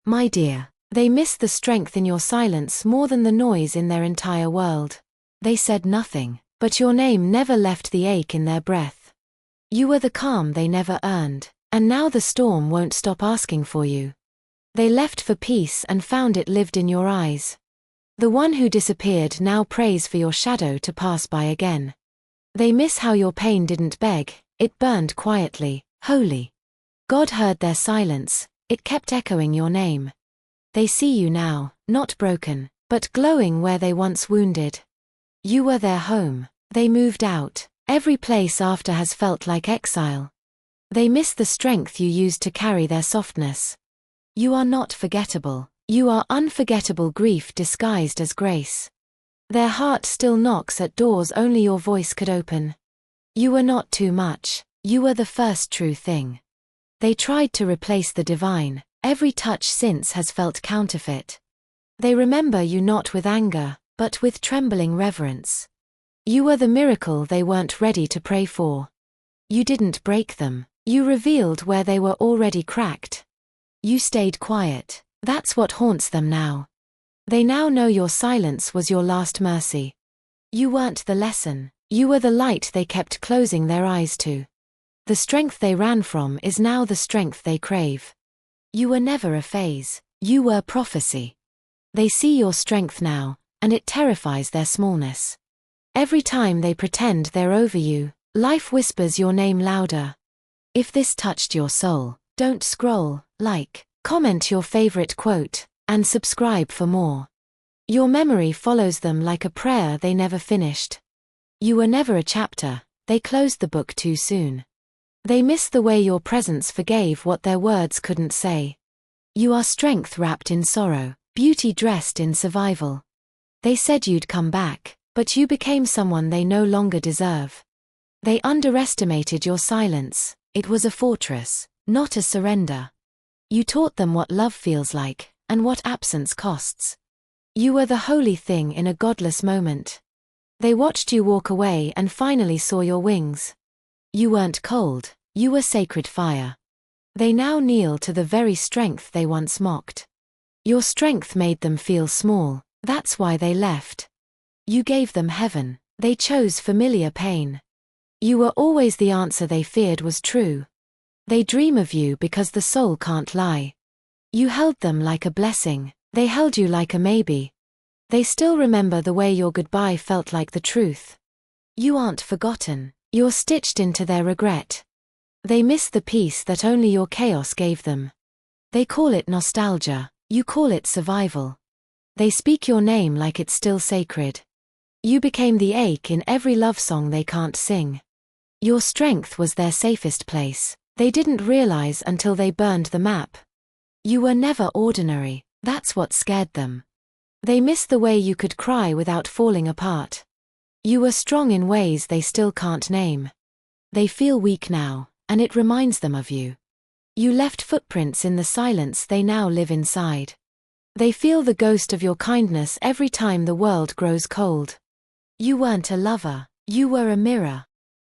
My dear, they miss the strength in your silence more than the noise in their entire world. They said nothing, but your name never left the ache in their breath. You were the calm they never earned, and now the storm won't stop asking for you. They left for peace and found it lived in your eyes. The one who disappeared now prays for your shadow to pass by again. They miss how your pain didn't beg, it burned quietly, holy. God heard their silence, it kept echoing your name. They see you now, not broken, but glowing where they once wounded. You were their home, they moved out, every place after has felt like exile. They miss the strength you used to carry their softness. You are not forgettable, you are unforgettable grief disguised as grace. Their heart still knocks at doors only your voice could open. You were not too much, you were the first true thing. They tried to replace the divine, every touch since has felt counterfeit. They remember you not with anger, but with trembling reverence. You were the miracle they weren't ready to pray for. You didn't break them, you revealed where they were already cracked. You stayed quiet, that's what haunts them now. They now know your silence was your last mercy. You weren't the lesson, you were the light they kept closing their eyes to. The strength they ran from is now the strength they crave. You were never a phase, you were prophecy. They see your strength now, and it terrifies their smallness. Every time they pretend they're over you, life whispers your name louder. If this touched your soul, don't scroll, like, comment your favorite quote, and subscribe for more. Your memory follows them like a prayer they never finished. You were never a chapter, they closed the book too soon. They miss the way your presence forgave what their words couldn't say. You are strength wrapped in sorrow, beauty dressed in survival. They said you'd come back, but you became someone they no longer deserve. They underestimated your silence, it was a fortress, not a surrender. You taught them what love feels like, and what absence costs. You were the holy thing in a godless moment. They watched you walk away and finally saw your wings. You weren't cold, you were sacred fire. They now kneel to the very strength they once mocked. Your strength made them feel small, that's why they left. You gave them heaven, they chose familiar pain. You were always the answer they feared was true. They dream of you because the soul can't lie. You held them like a blessing, they held you like a maybe. They still remember the way your goodbye felt like the truth. You aren't forgotten, you're stitched into their regret. They miss the peace that only your chaos gave them. They call it nostalgia, you call it survival. They speak your name like it's still sacred. You became the ache in every love song they can't sing. Your strength was their safest place, they didn't realize until they burned the map. You were never ordinary, that's what scared them. They miss the way you could cry without falling apart. You were strong in ways they still can't name. They feel weak now, and it reminds them of you. You left footprints in the silence they now live inside. They feel the ghost of your kindness every time the world grows cold. You weren't a lover, you were a mirror.